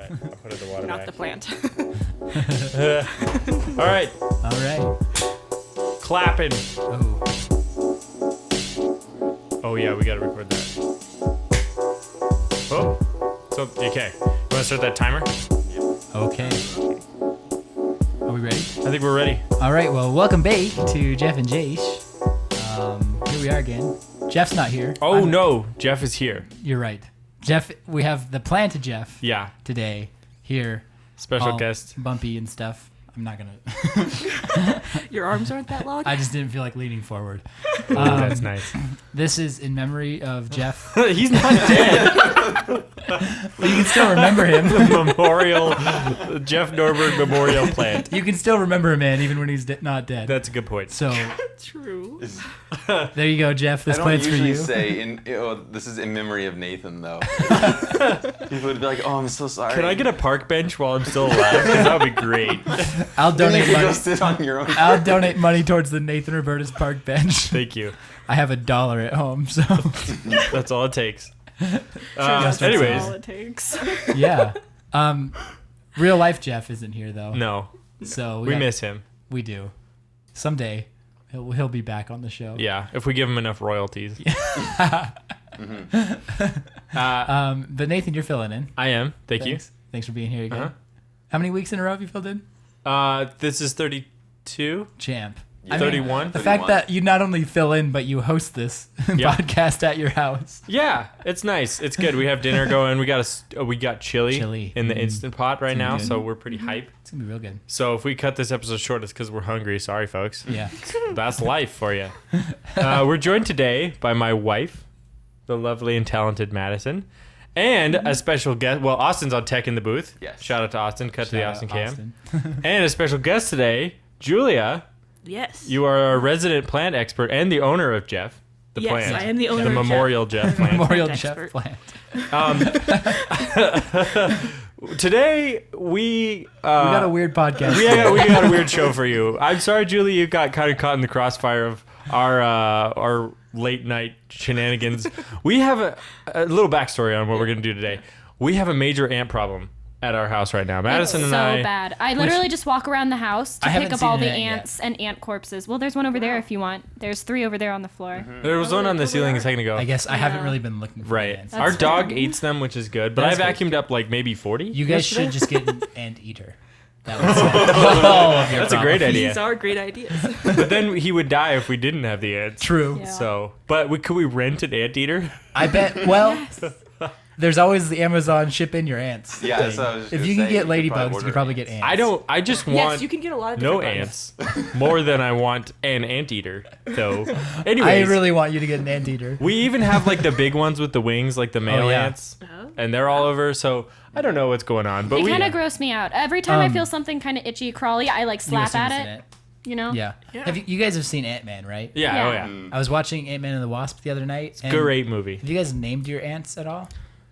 it. I'll put it in the water Not bag. the plant. All right. All right. Clapping. Oh. Oh, yeah, we got to record that. Oh. So, okay. You want to start that timer? Okay. Are we ready? I think we're ready. All right. Well, welcome back to Jeff and Jace. Here we are again. Jeff's not here. Oh, no. Jeff is here. You're right. Jeff, we have the plant Jeff Yeah. today here. Special all guest. Bumpy and stuff. I'm not going to. Your arms aren't that long? I just didn't feel like leaning forward. Ooh, that's nice. This is in memory of Jeff. He's not dead. Well, you can still remember him. Memorial. Jeff Norberg Memorial Plant. You can still remember him, man, even when he's not dead. That's a good point. So True. there you go, Jeff. This I don't plant's for usually you. say this is in memory of Nathan though. People would be like, "Oh, I'm so sorry." Can I get a park bench while I'm still alive? Because that would be great. I'll Then you donate can go money. sit on your own. I'll donate money towards the Nathan Roberta's park bench. Thank you. I have $1 at home, so That's all it takes. That's Anyways, all it takes. yeah. Real life Jeff isn't here though. no. So We miss him. We do. Someday he'll be back on the show. Yeah, if we give him enough royalties. But Nathan, you're filling in. I am. Thank Thanks. Thanks for being here again. Uh-huh. How many weeks in a row have you filled in? you. This is 32? Champ. Yeah. 31? The fact that you not only fill in, but you host this Yeah. podcast at your house. Yeah, it's nice. It's good. We have dinner going. We got chili in the Instant Pot right now, good. so we're pretty hype. It's going to be real good. So if we cut this episode short, it's because we're hungry. Sorry, folks. Yeah. That's life for you. We're joined today by my wife, the lovely and talented Madison, and a special guest. Well, Austin's on tech in the booth. Yes. Shout out to Austin. Cut to the Shout Austin out cam. And a special guest today, Julia. Yes. You are a resident plant expert and the owner of Jeff, the Yes, plant. I am the owner The of Jeff. Memorial Jeff plant. Memorial Plant Jeff expert. plant. Today, we We got a weird podcast. we got a weird show for you. I'm sorry, Julie, you got kind of caught in the crossfire of our late night shenanigans. We have a little backstory on what we're going to do today. We have a major ant problem at our house right now. Madison It's and so I. bad. I literally just walk around the house to I haven't pick up seen all an the ant yet. ants and ant corpses. Well, there's one over there if you want. There's 3 over there on the floor. There was one on the ceiling a second ago. I guess I haven't Yeah. really been looking for Right. ants. Our That's dog fair. eats them, which is good. But That's I good. vacuumed up like maybe 40. You guys yesterday. should just get an ant eater. That was all of your That's a great problems. idea. These are great ideas. But then he would die if we didn't have the ants. True. Yeah. So, but could we rent an anteater? I bet. Well, there's always the Amazon ship in your ants. Yeah, thing. so I was just If gonna you can say, get you could ladybugs, you could probably get ants. I just want Yes, you can get a lot of no different bugs. ants more than I want an anteater. So, I anyways, really want you to get an anteater. we even have like the big ones with the wings, like the male yeah. ants, Oh. and they're all over. So I don't know what's going on, but They we kind of gross me out. Every time I feel something kind of itchy, crawly, I like You slap assume at it's it. an ant. You know? Yeah. Yeah. You guys have seen Ant-Man, right? yeah, Yeah. oh yeah, I was watching Ant-Man and the Wasp the other night. And great movie. Have you guys named your ants at all?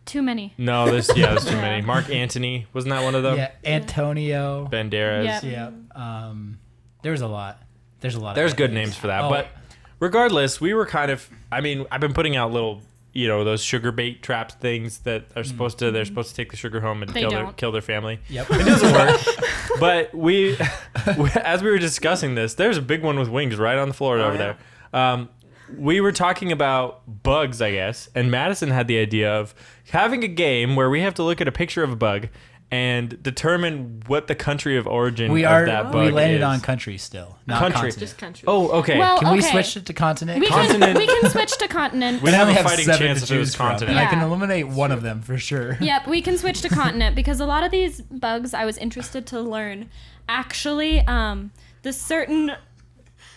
Too many. No, there's too many. Mark Antony wasn't that one of them? Yeah, Antonio. Banderas. Yep. Yeah. There's a lot. There's a lot. There's of good names names for that. Oh. But regardless, we were kind of, I've been putting out little, those sugar bait traps things that are supposed to, they're supposed to take the sugar home and They don't. kill their family. Yep. It doesn't work. But as we were discussing this, there's a big one with wings right on the floor over yeah. there. We were talking about bugs, I guess, and Madison had the idea of having a game where we have to look at a picture of a bug and determine what the country of origin We of that bug we landed is. on country still, not Country. continent. Just country. Oh, okay. Well, Can we okay. switch it to continent? We Continent. can switch to continent. We I have only a fighting 7 chance to if it was choose from, continent. and I can Yeah. eliminate one of them for sure. Yep, we can switch to continent because a lot of these bugs I was interested to learn. Actually, this certain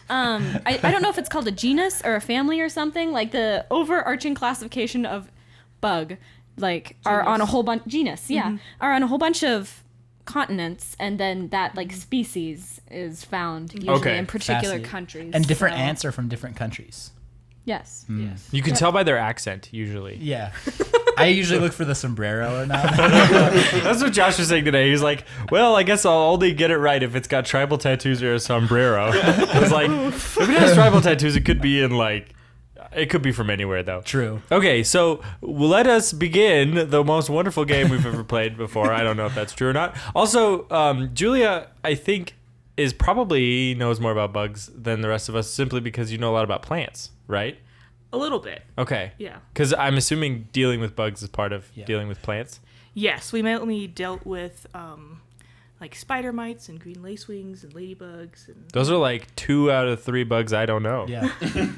I don't know if it's called a genus or a family or something, like the overarching classification of bug, like are on a whole bunch are on a whole bunch of continents, and then that like species is found usually Okay. in particular Fascinating. countries. And different so- ants are from different countries. Yes. Yes. You can tell by their accent, usually. Yeah. I usually look for the sombrero or not. That's what Josh was saying today. He's like, well, I guess I'll only get it right if it's got tribal tattoos or a sombrero. I was like, if it has tribal tattoos, it could be in, like, It could be from anywhere, though. True. Okay, so let us begin the most wonderful game we've ever played before. I don't know if that's true or not. Also, Julia, I think, probably knows more about bugs than the rest of us simply because you know a lot about plants, right? A little bit. Okay. Yeah. Because I'm assuming dealing with bugs is part of dealing with plants. Yes, we mainly dealt with like spider mites and green lacewings and ladybugs and Those are like 2 out of 3 bugs I don't know. Yeah.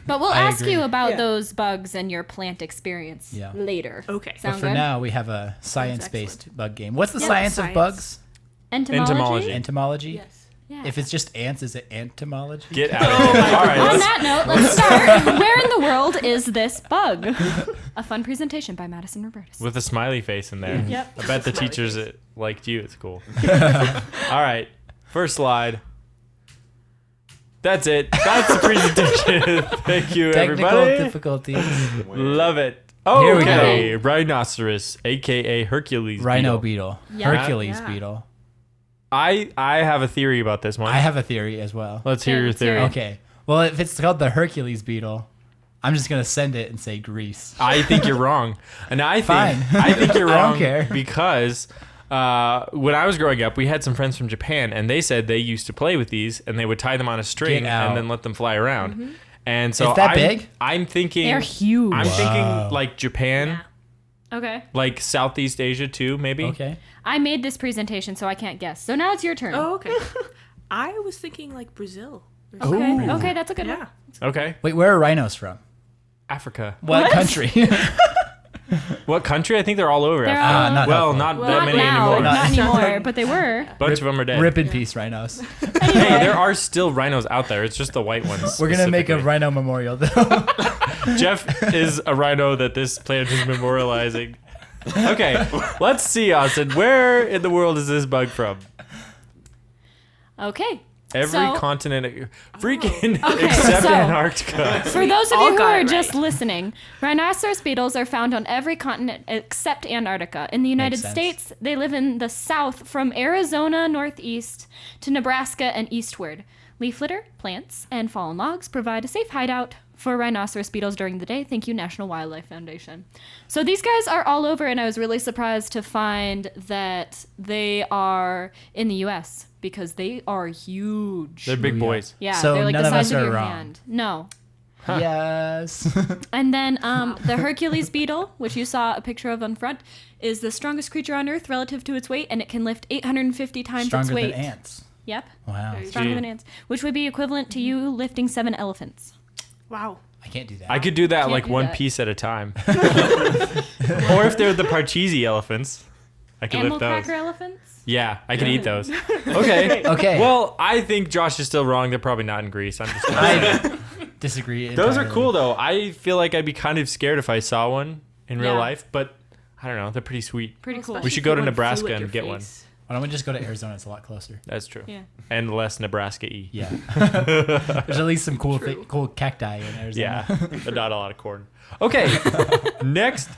But we'll I ask agree. you about Yeah. those bugs and your plant experience Yeah. later. Okay. But Sound for good? now, we have a science-based excellent. bug game. What's the Yeah. science of Science. bugs? Entomology? Entomology. Entomology? Yes. Yeah. If it's just ants, is it entomology? Get out of here. All right. On let's- that note, let's start. Where in the world is this bug? A fun presentation by Madison Robertus. With a smiley face in there. Yep. I bet the Smiley teachers face. liked you. It's cool. All right. First slide. That's it. That's the presentation. Thank you, Technical everybody. difficulties. Love it. Oh, Here we okay. Rhinoceros, a.k.a. Hercules Rhino beetle. beetle. Yeah. Hercules Yeah. beetle. I have a theory about this one. I have a theory as well. Let's hear Okay, your let's hear theory. it. Okay. Well, if it's called the Hercules beetle, I'm just going to send it and say Greece. I think you're wrong. And I think Fine. I think you're I don't wrong care. because when I was growing up, we had some friends from Japan and they said they used to play with these and they would tie them on a string Get out. and then let them fly around. And so Is that I'm, big? I'm thinking They're huge. I'm Wow. thinking like Japan, Yeah. Okay. like Southeast Asia too, maybe. Okay. I made this presentation, so I can't guess. So now it's your turn. Oh, okay. I was thinking like Brazil. or Okay. something. Ooh. Okay, that's a good Yeah. one. Okay. Wait, where are rhinos from? Africa. What country? What country? I think they're all over They're Africa. all- not Well, helpful. not that Not many now, anymore. not anymore, but they were. Bunch of them are dead. Rip in peace, rhinos. Hey, there are still rhinos out there. It's just the white ones. We're going to make a specifically. rhino memorial, though. Jeff is a rhino that this plant is memorializing. Okay, let's see, Austin. Where in the world is this bug from? Okay. Every So- continent, freaking Okay, except so- Antarctica. For those of All you who got are it just right. listening, rhinoceros beetles are found on every continent except Antarctica. In the United Makes sense. States, they live in the south from Arizona northeast to Nebraska and eastward. Leaf litter, plants, and fallen logs provide a safe hideout for rhinoceros beetles during the day. Thank you, National Wildlife Foundation. So these guys are all over, and I was really surprised to find that they are in the U.S. because they are huge. They're big Yeah. boys. Yeah, So they're like none the of size us of are your wrong. hand. No. Yes. And then the Hercules beetle, which you saw a picture of on front, is the strongest creature on Earth relative to its weight, and it can lift 850 times its Stronger weight. than ants. Yep, Wow. Very stronger Gee. than ants, which would be equivalent to you lifting 7 elephants. Wow. I can't do that. I could do that Can't like do one that. piece at a time. Or if they're the Parcheesi elephants, I could Animal lift those. cracker elephants? Yeah, I could eat those. Okay. Okay. Well, I think Josh is still wrong. They're probably not in Greece. I'm just gonna say. I disagree. Those are entirely. cool though. I feel like I'd be kind of scared if I saw one in real Yeah. life, but I don't know. They're pretty sweet. Pretty cool. We should go to Nebraska and get one. Why don't we just go to Arizona? It's a lot closer. That's true. Yeah. And less Nebraska-y. Yeah. There's at least some cool cool cacti in Arizona. Yeah, but not a lot of corn. Okay, next.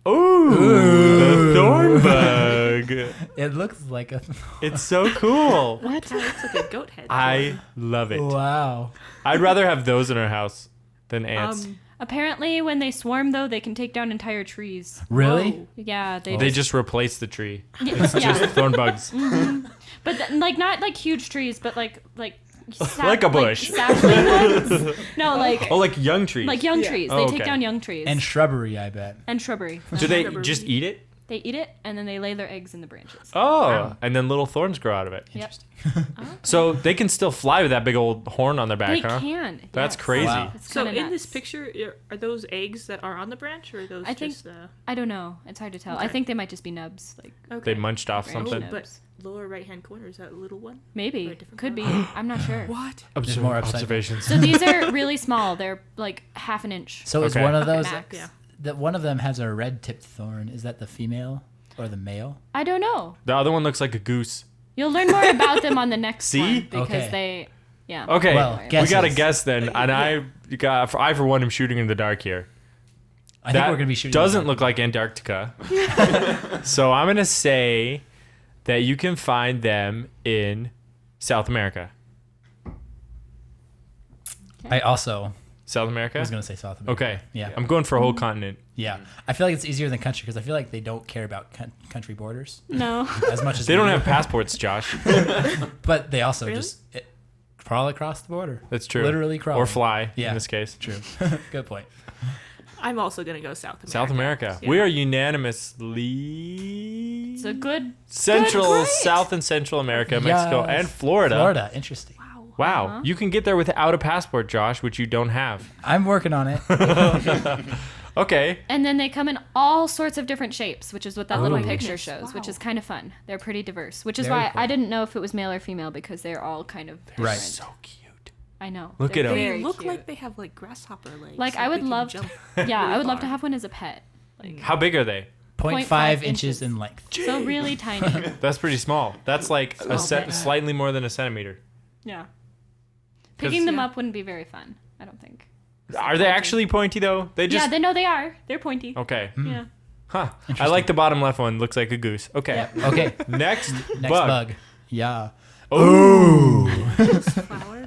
Ooh, the thorn bug. It looks like a. It's so cool. What? It looks like a goat head. I love it. Wow. I'd rather have those in our house than ants. Apparently, when they swarm, though, they can take down entire trees. Really? Whoa. Yeah, they They just replace the tree. yeah. Just thorn bugs. But like not like huge trees, but like Like a bush. sapling ones. No, like Oh, like young trees. young Yeah. trees. Oh, They okay. take down young trees And shrubbery, I bet. and shrubbery. Do they Shrubbery. just eat it? They eat it and then they lay their eggs in the branches. Oh, and then little thorns grow out of it. Yep. So they can still fly with that big old horn on their back, They huh? can. That's yes. crazy. Wow. It's So kinda in this nuts. picture, are those eggs that are on the branch, or are those I think- just I don't know. It's hard to tell. I Okay. think they might just be nubs. Like okay? They munched off Branch something. nubs. But lower right-hand corner, is that a little one? Or Maybe. a different Could be. color? I'm not sure. What? There's more upside down. observations. So these are really small. They're like half an inch. So is Okay. one of those Max. Yeah. that one of them has a red tipped thorn? Is that the female or the male? I don't know. The other one looks like a goose. You'll learn more about them on the next See? one because Okay. they, yeah. Okay, Well, we guesses. got to guess then, and I for one am shooting in the dark here. I think That we're gonna be shooting. doesn't look like Antarctica. So I'm gonna say that you can find them in South America. I also South America? I was going to say South America. Okay. Yeah. I'm going for a whole continent. Yeah. I feel like it's easier than country because I feel like they don't care about country borders No. as much as They we don't do. have passports, Josh. But they also Really? just crawl across the border. That's true. Literally crawl. Or fly, Yeah. in this case. True. Good point. I'm also gonna go South America. South America. Yeah. We are unanimously It's a good. Central, great. South and Central America, Mexico, Yes. and Florida. Florida. Interesting. Wow. Wow. Uh-huh. You can get there without a passport, Josh, which you don't have. I'm working on it. Okay. And then they come in all sorts of different shapes, which is what that little Oh. picture Goodness, shows, which wow. is kind of fun. They're pretty diverse, which is Very why cool. I didn't know if it was male or female because they're all kind of different. Right. So cute. I know. Look They're at 'em. They very look cute. like they have like grasshopper legs. Like, I they would can love jump Yeah, really I would love to far. have one as a pet. Like, How big are they? 0.5 inches in length. so really tiny. That's pretty small. That's like a bit. slightly more than a centimeter. Yeah. Picking them yeah. up wouldn't be very fun, I don't think. Are they actually pointy though? They just Yeah, they are. They're pointy. Okay. Yeah. Huh. I like the bottom left one. Looks like a goose. Okay. Okay. Next, Next bug. Yeah. Flower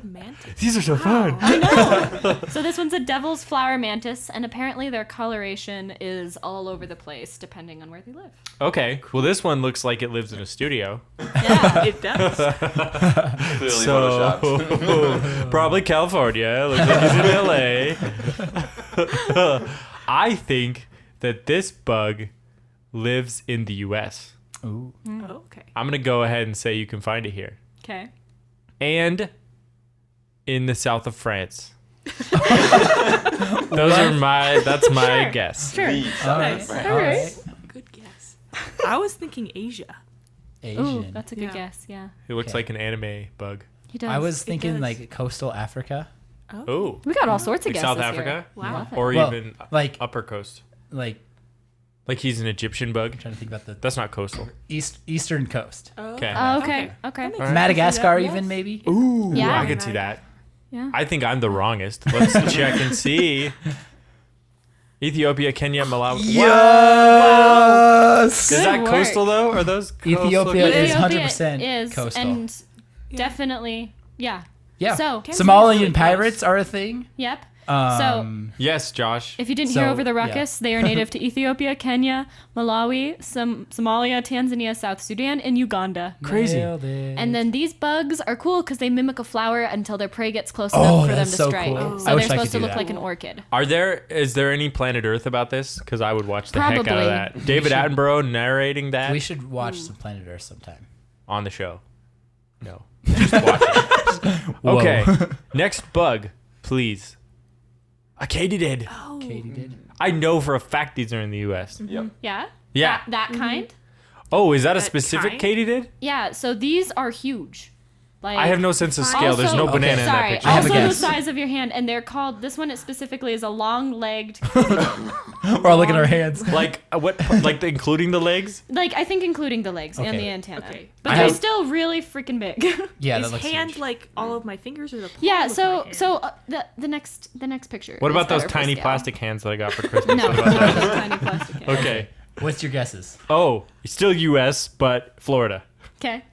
mantis. These are so fun. I know. So this one's a devil's flower mantis, and apparently their coloration is all over the place depending on where they live. Okay. Well, this one looks like it lives in a studio. Yeah. It does. Clearly photoshopped. So probably California. Looks like he's in LA. I think that this bug lives in the U.S. Ooh. Oh, okay. I'm gonna go ahead and say you can find it here. Okay. And in the south of France. That's my guess. Sure. All right. Nice. All All right. right. Good guess. I was thinking Asia. Asian. Ooh, that's a good Yeah. guess. Yeah. It looks Okay. like an anime bug. He does. I was thinking does. like coastal Africa. Oh. We got all sorts of Like guesses South here. Africa? Wow. Love it. Or Well, even like upper coast. like Like he's an Egyptian bug. trying to think about the That's not coastal. eastern coast. Okay. Oh, okay. Okay. Okay. makes Alright. Madagascar Yes. even maybe. Ooh, Yeah. I can see that. Yeah. I think I'm the wrongest. Let's check and see. Ethiopia, Kenya, Malawi. Yes. Is that Good coastal though? Are those coastal? Ethiopia is Ethiopia 100% is, coastal. and definitely, yeah. Yeah. So, Tanzania's Somalian really pirates are a thing. yep. Yes, Josh. If you didn't So, hear over the yeah. ruckus, they are native to Ethiopia, Kenya, Malawi, Somalia, Tanzania, South Sudan, and Uganda. Crazy. Nailed it. And then these bugs are cool because they mimic a flower until their prey gets close Oh, enough for them that's to so strike. cool. So I wish they're I could supposed to do look that. like an orchid. Is there any Planet Earth about this? Because I would watch the heck out of Probably. that. David Attenborough narrating that we should watch some Planet Earth sometime. on the show. No, just watch it. Whoa. Okay, next bug, please. A katydid. Oh. Katie did. I know for a fact these are in the U.S. Yep. Yeah? Yeah. That kind? Oh, is that a That specific kind? katydid? Yeah, so these are huge. Like, I have no sense of scale. There's no Also- banana in that Sorry, picture. I have a also the guess. size of your hand, and they're called. This one specifically is a long-legged. We're all looking at our hands. Like what? Like including the legs? Like I think including the legs and Okay. the antenna. Okay. But I they're have- still really freaking big. Yeah, Is that looks hand huge. like all of my fingers or the palm Yeah. of So my hand? so the next picture. What is about those better for tiny scale. plastic hands that I got for Christmas? No, What not about those tiny plastic hands. that? Okay. What's your guesses? Oh, still U.S., but Florida, Okay.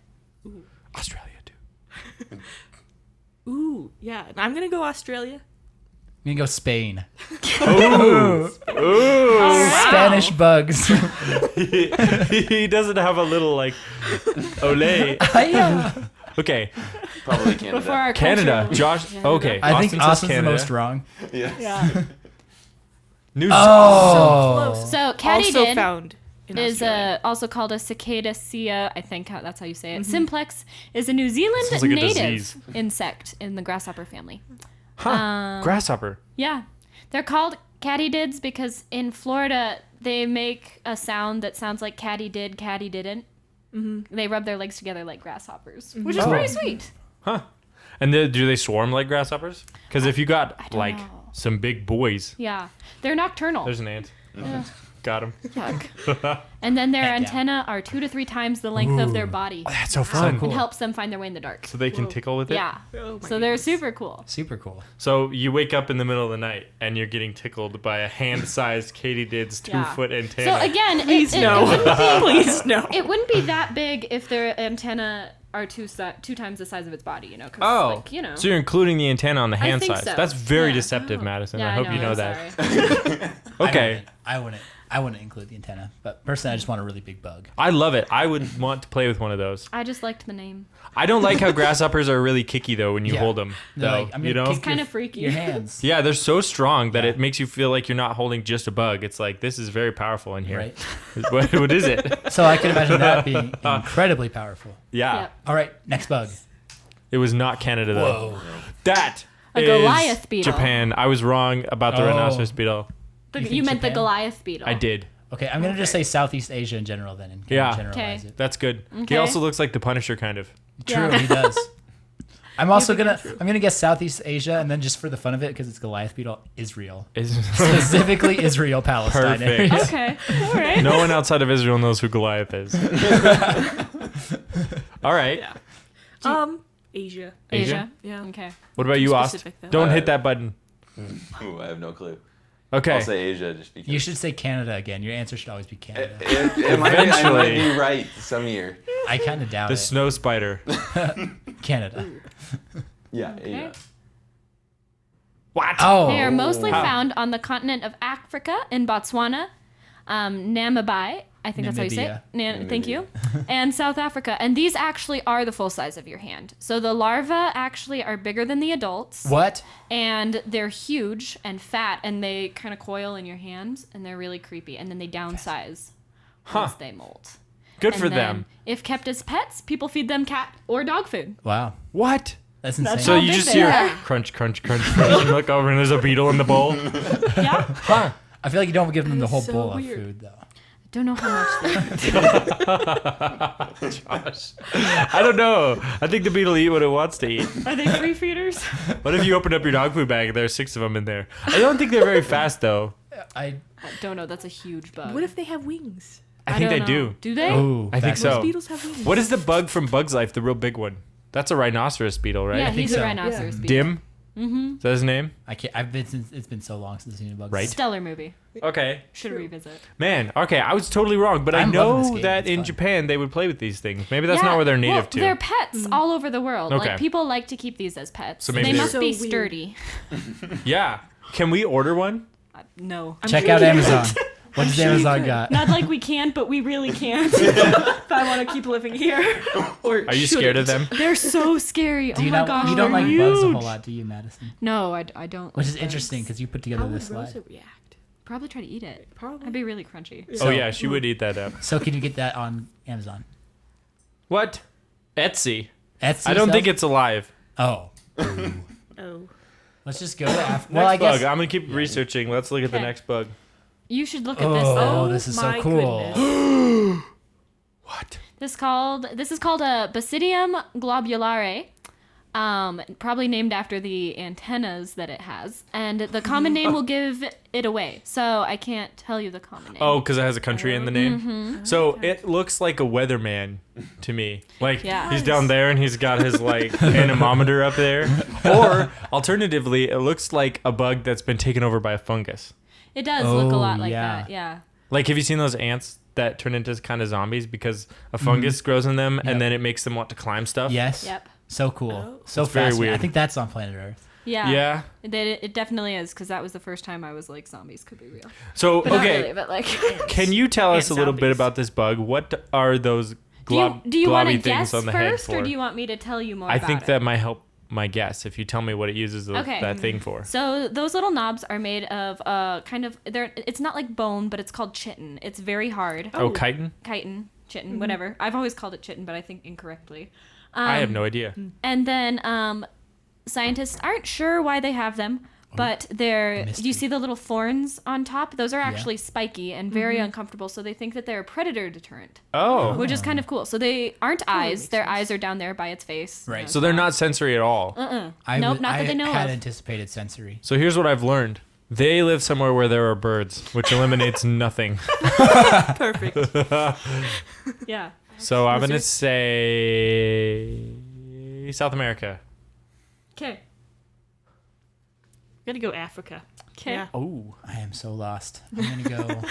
Australia too. Ooh, yeah. And I'm gonna go Australia. I'm gonna go Spain. Ooh. Spanish bugs. He doesn't have a little like Olay. Yeah. Okay, Probably Canada. Before our Canada. culture- Josh. Okay, I think Austin says Austin's the Canada. most wrong. Yeah. Yeah. New Oh. Close. So Also katydid found in is Australia. also called a cicada. I think that's how you say it. Simplex is a New Zealand Sounds like a native disease. insect in the grasshopper family. Huh. Grasshopper. Yeah. They're called katydids because in Florida they make a sound that sounds like catty did, catty didn't. They rub their legs together like grasshoppers, which is Oh. pretty sweet. Huh. And do they swarm like grasshoppers? Because if you got don't like know. some big boys, Yeah. They're nocturnal. there's an ant. Yeah. Got him. Yuck. And then their Heck yeah. antenna are 2 to 3 times the length of their body. That's so fun. cool. It helps them find their way in the dark. So they can tickle with it. Yeah. Oh my So they're goodness. super cool. Super cool. So you wake up in the middle of the night and you're getting tickled by a hand-sized katydid's Yeah. 2-foot antenna. So again, Please it no. wouldn't be, Please no. it wouldn't be that big if their antenna are two times the size of its body. 'Cause, Oh, so you're including the antenna on the hand think size. so. That's very Yeah. deceptive, Madison. Yeah, I hope you know I'm that. sorry. Okay. I wouldn't include the antenna, but personally, I just want a really big bug. I love it. I would want to play with one of those. I just liked the name. I don't like how grasshoppers are really kicky though when you Yeah. hold them. They're Though, like, I'm you gonna know? kick Kinda your- freaky. Your hands. Yeah, they're so strong that it makes you feel like you're not holding just a bug. It's like this is very powerful in here. Right. What is it? So I can imagine that being incredibly powerful. Yeah. Yep. All right, next bug. It was not Canada though. Whoa. That A is Goliath beetle. Japan. I was wrong about the Oh. rhinoceros beetle. You think You meant the Japan? Goliath beetle. I did. Okay, I'm gonna just say Southeast Asia in general then, and kind Yeah. of generalize Okay. it. That's good. He Okay. also looks like the Punisher kind of. True, Yeah. he does. I'm also I'm gonna guess Southeast Asia, and then just for the fun of it, because it's Goliath beetle, Israel, Is specifically Israel, Palestine. Perfect. area. Okay. All right. no one outside of Israel knows who Goliath is. All right. Yeah. Asia. Asia. Yeah. Okay. What about you, Ost? Specific, though. Don't hit that button. Ooh, I have no clue. Okay. I'll say Asia just because. You should say Canada again. Your answer should always be Canada. It might be, I might Eventually. be right some year. I kind of doubt The it. snow spider. Canada. Yeah, Okay. Asia. What? Oh, They are mostly How? found on the continent of Africa in Botswana, Namibia. I think that's how you say it. Thank you. And South Africa. And these actually are the full size of your hand. So the larvae actually are bigger than the adults. What? And they're huge and fat, and they kind of coil in your hands, and they're really creepy. And then they downsize once they molt. Good And for then, them. if kept as pets, people feed them cat or dog food. Wow, What? that's insane. So How you big just they hear are. crunch, crunch, crunch, crunch, and look over and there's a beetle in the bowl. Yeah. Huh. I feel like you don't give them the whole so bowl weird. of food though. Don't know how much they Josh. I don't know. I think the beetle eat what it wants to eat. are. They free feeders? What if you open up your dog food bag and there's 6 of them in there? I don't think they're very fast though. I I don't know. That's a huge bug. What if they have wings? I think don't they know. do. Do they? oh, I think that's- so. Most beetles have wings. What is the bug from Bug's Life, the real big one? That's a rhinoceros beetle, right? Yeah, think he's so. a rhinoceros beetle. Dim? Mm-hmm. Is that his name? I can't. It's been so long since I've seen a bug. Right. Stellar movie. Okay. Should revisit. Man, okay, I was totally wrong, but I I'm loving this know game. that It's in fun. Japan they would play with these things. Maybe that's Yeah, not where they're native well, to. They're pets all over the world. Okay. Like people like to keep these as pets. So maybe they they- must So be weird. sturdy. Yeah. Can we order one? No. Check out Amazon. What does Amazon got? Not like we can't, but we really can't. If I want to keep living here. Or Are you scared of them? They're so scary. Do you oh my not? gosh. You don't they're like bugs a huge. whole lot, do you, Madison? No, I don't. Which like is interesting bugs. because you put How together would this slide. Rosa react? Probably try to eat it. Probably. That'd be really crunchy. Oh So- yeah, she would eat that up. So can you get that on Amazon? What? Etsy. Etsy. I don't sells- think it's alive. Oh, Oh. let's just go to Africa. Next Well, I guess. bug. I'm gonna keep researching. Let's look at the Okay. next bug. You should look at this though. Oh, this is so my cool. goodness. What? This is called a Basidium globulare. Probably named after the antennas that it has, and the common name will give it away. So I can't tell you the common name. Oh, because it has a country in the name. So it looks like a weatherman to me. Like Yeah. he's down there and he's got his like anemometer up there. Or alternatively, it looks like a bug that's been taken over by a fungus. It does look a Oh, lot like yeah. that. Yeah. Like, have you seen those ants that turn into kind of zombies because a fungus grows in them Yep. and then it makes them want to climb stuff? Yes. Yep. So cool. Oh. So It's very fascinating. I weird. think that's on planet Earth. Yeah. Yeah. It definitely is, because that was the first time I was like, zombies could be real. So, But not okay, really, but like. can you tell us a Ant little bit zombies. about this bug? What are those do you want to globby things guess on the head first, for? or do you want me to tell you more I about think it? that might help my guess if you tell me what it uses Okay. that thing for. So those little knobs are made of it's not like bone, but it's called chitin. It's very hard. Oh, chitin? Chitin, chitin, whatever. I've always called it chitin, but I think incorrectly. I have no idea. And then scientists aren't sure why they have them, but they're. Do mystery. you see the little thorns on top? Those are actually spiky and very uncomfortable. So they think that they're a predator deterrent, Oh. which is kind of cool. So they aren't eyes. Their eyes are down there by its face. Right. So they're not sensory at all. Nope, not that they know had of. anticipated sensory. So here's what I've learned. They live somewhere where there are birds, which eliminates nothing. Perfect. Yeah. So I'm going to say South America. Okay. Gotta go Africa. Okay. Yeah. Oh. I am so lost. I'm gonna go.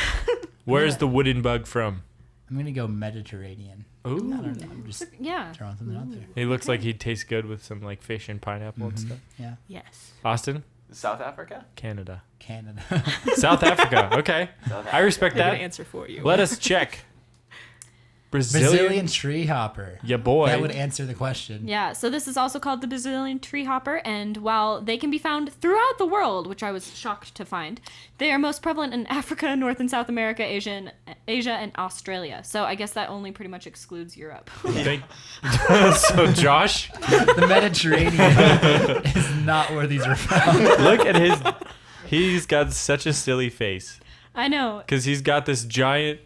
Where's the wooden bug from? I'm gonna go Mediterranean. I Ooh. don't know. I'm just Yeah. throwing something out there. He looks like he'd taste good with some like fish and pineapple and stuff. Yeah. Yes. Austin, South Africa? Canada, Canada. South Africa. Okay, South I respect I'm gonna that. answer for you. Let us check. Brazilian tree hopper. Yeah, boy. That would answer the question. Yeah, so this is also called the Brazilian tree hopper, and while they can be found throughout the world, which I was shocked to find, they are most prevalent in Africa, North and South America, Asia, and Australia. So I guess that only pretty much excludes Europe. So Josh, The Mediterranean is not where these are found. look at his. He's got such a silly face I know. because he's got this giant.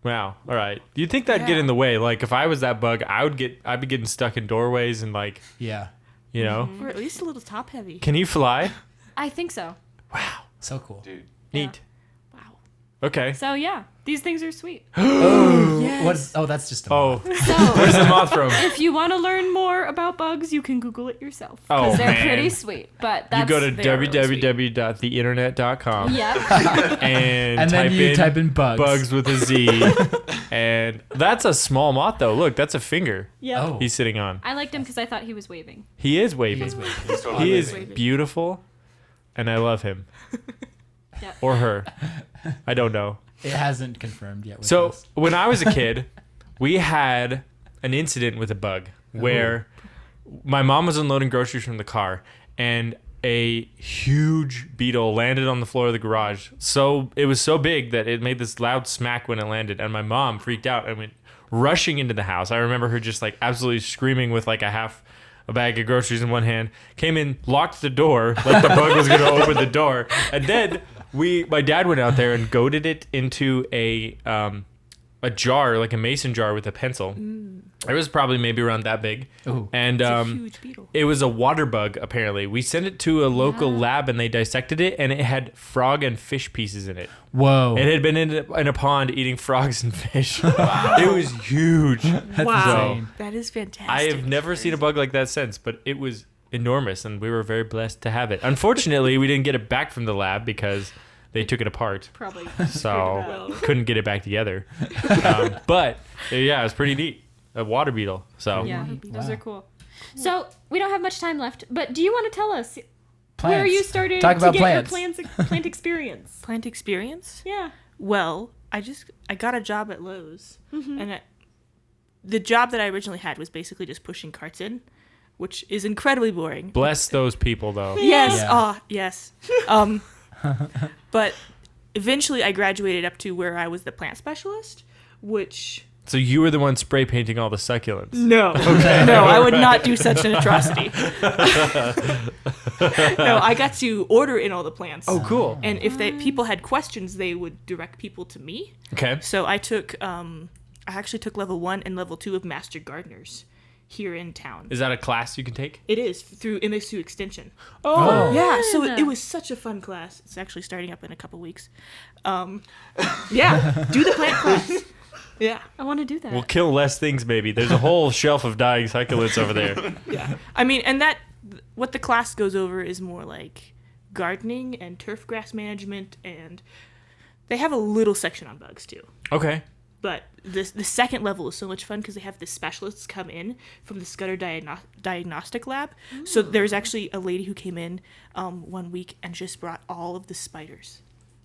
Wow. All right. You'd think that'd get in the way. Like if I was that bug, I'd be getting stuck in doorways and like, Yeah. you know. Or at least a little top heavy. Can he fly? I think so. So cool. Dude. Neat. Wow. Okay. So yeah, these things are sweet. What? Oh, that's just a Oh, So where's the moth from? if you want to learn more about bugs, you can Google it yourself. Oh, Because they're man. pretty sweet. But that's You go to they are really sweet. www.theinternet.com Yeah. and then you type in bugs. bugs with a Z. And that's a small moth though. Look, that's a finger Yeah. Oh. he's sitting on. I liked him because I thought he was waving. He is waving. He's waving. He's totally He is amazing. beautiful, and I love him. Yep. Or her. I don't know. It hasn't confirmed yet. With So us. when I was a kid, we had an incident with a bug where my mom was unloading groceries from the car, and a huge beetle landed on the floor of the garage. So it was so big that it made this loud smack when it landed, and my mom freaked out and went rushing into the house. I remember her just like absolutely screaming with like a bag of groceries in one hand, came in, locked the door like the bug was going to open the door, and then my dad went out there and goaded it into a jar, like a mason jar with a pencil. It was probably maybe around that big. Ooh. And It's a huge beetle. it was a water bug, apparently. We sent it to a local lab and they dissected it, and it had frog and fish pieces in it. Whoa. It had been in a pond eating frogs and fish. It was huge. Wow. insane. That is fantastic. I have never seen a bug like that since, but it was enormous, and we were very blessed to have it. Unfortunately, we didn't get it back from the lab because they took it apart, Probably. so Well. couldn't get it back together. But yeah, it was pretty neat. A water beetle. So Yeah, those Wow. are cool. So we don't have much time left, but do you want to tell us Plants. where you started Talk to about get plants. your plant experience? Plant experience? Yeah. Well, I got a job at Lowe's, and the job that I originally had was basically just pushing carts in, which is incredibly boring. bless those people, though. Yes. Yeah. Ah, yes. But eventually I graduated up to where I was the plant specialist, which So you were the one spray painting all the succulents. no, no, I would not do such an atrocity. No, I got to order in all the plants. Oh, cool. And if people had questions, they would direct people to me. Okay. So I actually took level 1 and level 2 of Master Gardeners here in town. Is that a class you can take? It is through MSU Extension. Oh. Yeah, so Fun. it was such a fun class. It's actually starting up in a couple weeks. Yeah, do the plant class. Yeah, I want to do that. We'll kill less things, maybe. There's a whole shelf of dying succulents over there. yeah. I mean, and what the class goes over is more like gardening and turf grass management, and they have a little section on bugs too. Okay. But the second level is so much fun because they have the specialists come in from the Scudder Diagnostic Lab. So there's actually a lady who came in 1 week and just brought all of the spiders.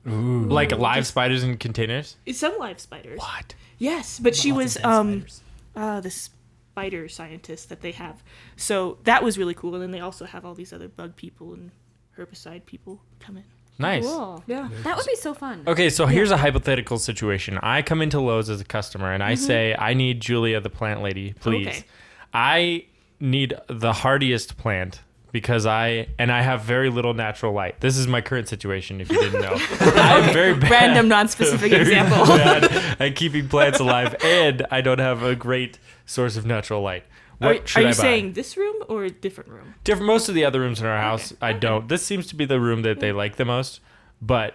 Like live spiders in containers? Some live spiders. What? Yes, but she was Spiders. the spider scientist that they have. So that was really cool. And then they also have all these other bug people and herbicide people come in. Nice. Cool. Yeah. That would be so fun. Okay, so here's a hypothetical situation. I come into Lowe's as a customer and I say, I need Julia, the plant lady, please. Okay. I need the hardiest plant because I have very little natural light. This is my current situation, if you didn't know. I'm very bad. Random, non-specific example. bad at keeping plants alive, and I don't have a great source of natural light. What should Are I you buy? saying this room or a different room? Different. Most of the other rooms in our house, I don't. This seems to be the room that they like the most, but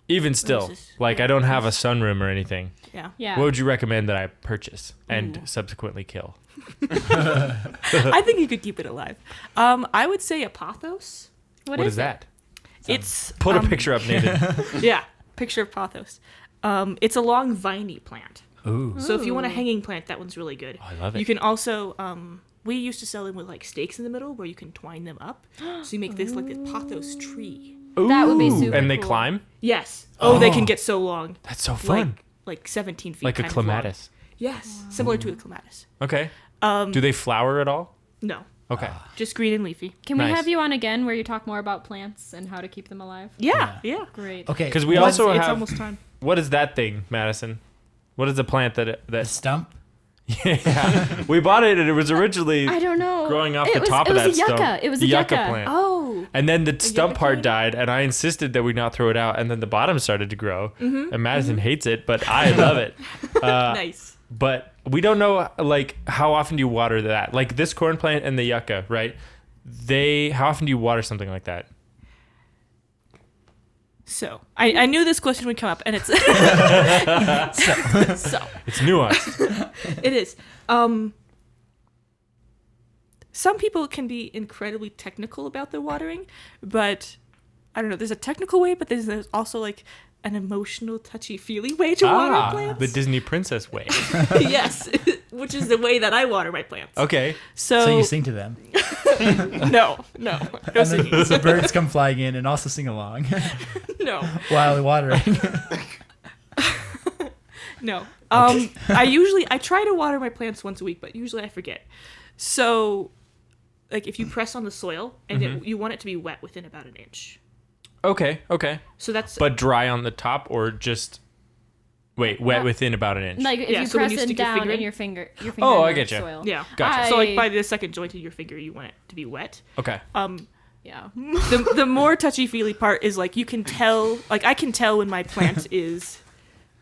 even still, This is- like I don't have a sunroom or anything. Yeah. Yeah. What would you recommend that I purchase and subsequently kill? I think you could keep it alive. I would say a pothos. What is that? It's Put a picture up, Nathan. yeah, picture of pothos. It's a long viney plant. Ooh. So if you want a hanging plant, that one's really good. Oh, I love it. You can also, we used to sell them with like stakes in the middle where you can twine them up. So you make this like a pothos tree. That would be Ooh, super And they cool. climb? Yes. Oh, they can get so long. That's so fun. Like 17 feet. Like a kind of long. clematis. Yes. Similar to a clematis. Okay. Do they flower at all? No. Okay. Just green and leafy. Can we Nice. have you on again where you talk more about plants and how to keep them alive? Yeah. Great. Okay. Because we Well, also it's have. almost time. What is that thing, Madison? What is the plant The that? stump. Yeah, we bought it and it was originally I don't know. growing off It the was- top it of was that a stump. yucca. It was a yucca yucca. plant. Oh. And then the stump part tomato? died, and I insisted that we not throw it out. And then the bottom started to grow. Mm-hmm. And Madison hates it, but I love it. Nice. But we don't know like how often do you water that? Like this corn plant and the yucca, right? How often do you water something like that? So I knew this question would come up, and it's so It's nuanced. it is. Some people can be incredibly technical about their watering, but I don't know. There's a technical way, but there's also like an emotional, touchy-feely way to water plants. the Disney princess way. Yes, which is the way that I water my plants. Okay. So you sing to them. No And singing. the birds come flying in and also sing along No. while watering. No. I try to water my plants once a week, but usually I forget. So, like, if you press on the soil and you want it to be wet within about an inch. Okay. So that's But dry on the top or just wet within about an inch? Like if Yeah, you so when press you it stick your down finger in in- your finger Oh, in I the getcha. soil. yeah. Gotcha. So like by the second joint of your finger, you want it to be wet. Okay. Yeah. The more touchy feely part is like you can tell. Like I can tell when my plant is.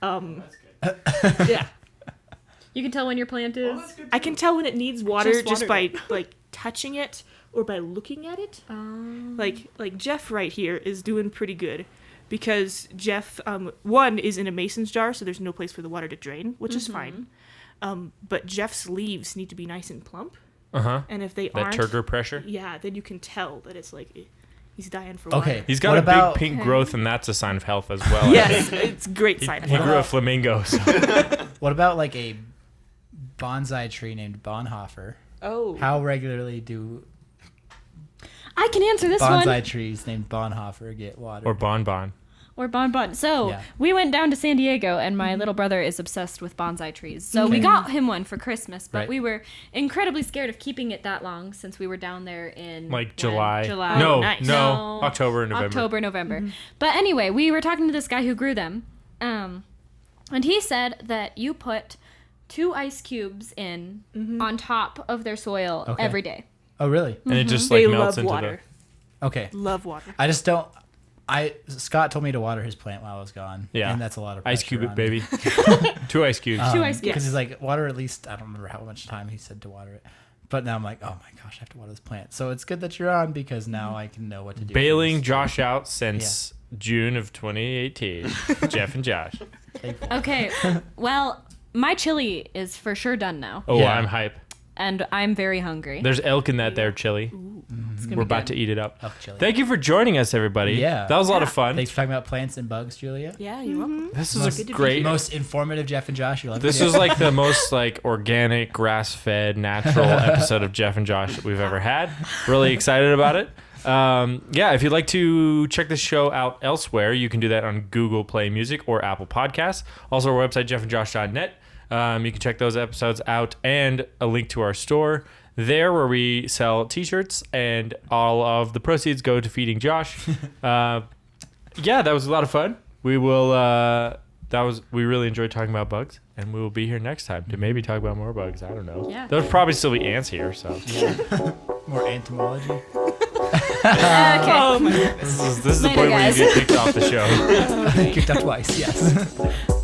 Yeah. You can tell when your plant is. I can tell when it needs water Just just by watered like touching it or by looking at it. Like Jeff right here is doing pretty good because Jeff one is in a mason's jar, so there's no place for the water to drain, which is fine. But Jeff's leaves need to be nice and plump, and if they That aren't, turgor pressure. yeah, then you can tell that it's like he's dying for Okay. water. He's got What a about- big pink growth, and that's a sign of health as well. Yes, it's a great He, sign. he grew a flamingo. So. What about like a bonsai tree named Bonhoeffer? Oh, How regularly do I can answer this bonsai one. trees named Bonhoeffer get water? Or bonbon. Or bonbon. So Yeah. we went down to San Diego, and my little brother is obsessed with bonsai trees. So we Okay. got him one for Christmas, but Right. we were incredibly scared of keeping it that long since we were down there in Like when? July. July. No, nice. no. October and November. October, November. But anyway, we were talking to this guy who grew them, and he said that you put 2 ice cubes in on top of their soil Okay. every day. Oh, really? And it just like they melts love into water. Okay. Love water. I just don't. Scott told me to water his plant while I was gone. Yeah. And that's a lot of ice pressure cube it, on me. baby. 2 ice cubes. 2 ice cubes. Because he's like, water at least, I don't remember how much time he said to water it. But now I'm like, oh my gosh, I have to water this plant. So it's good that you're on because now I can know what to do. for Bailing this. Josh out since June of 2018. Jeff and Josh. Thankful. Okay, well, my chili is for sure done now, Oh, Yeah. I'm hype. and I'm very hungry. There's elk in that there chili. It's gonna We're be about to good. eat it up. Oh, chili. Thank you for joining us, everybody. Yeah. That was a lot of fun. Thanks for talking about plants and bugs, Julia. Yeah, you're welcome. This Most- is a Good to be great. here. Most informative Jeff and Josh. You'll ever This get. was like the most like organic, grass-fed, natural episode of Jeff and Josh that we've ever had. Really excited about it. Yeah, if you'd like to check this show out elsewhere, you can do that on Google Play Music or Apple Podcasts. Also, our website, jeffandjosh.net. You can check those episodes out and a link to our store there where we sell t-shirts and all of the proceeds go to feeding Josh. Yeah, that was a lot of fun. We will we really enjoyed talking about bugs, and we will be here next time to maybe talk about more bugs. I don't know. Yeah. There'll probably still be ants here, so more entomology. Okay. Oh my goodness. this is the Later, point where you guys. get kicked off the show. Kicked out twice. Yes.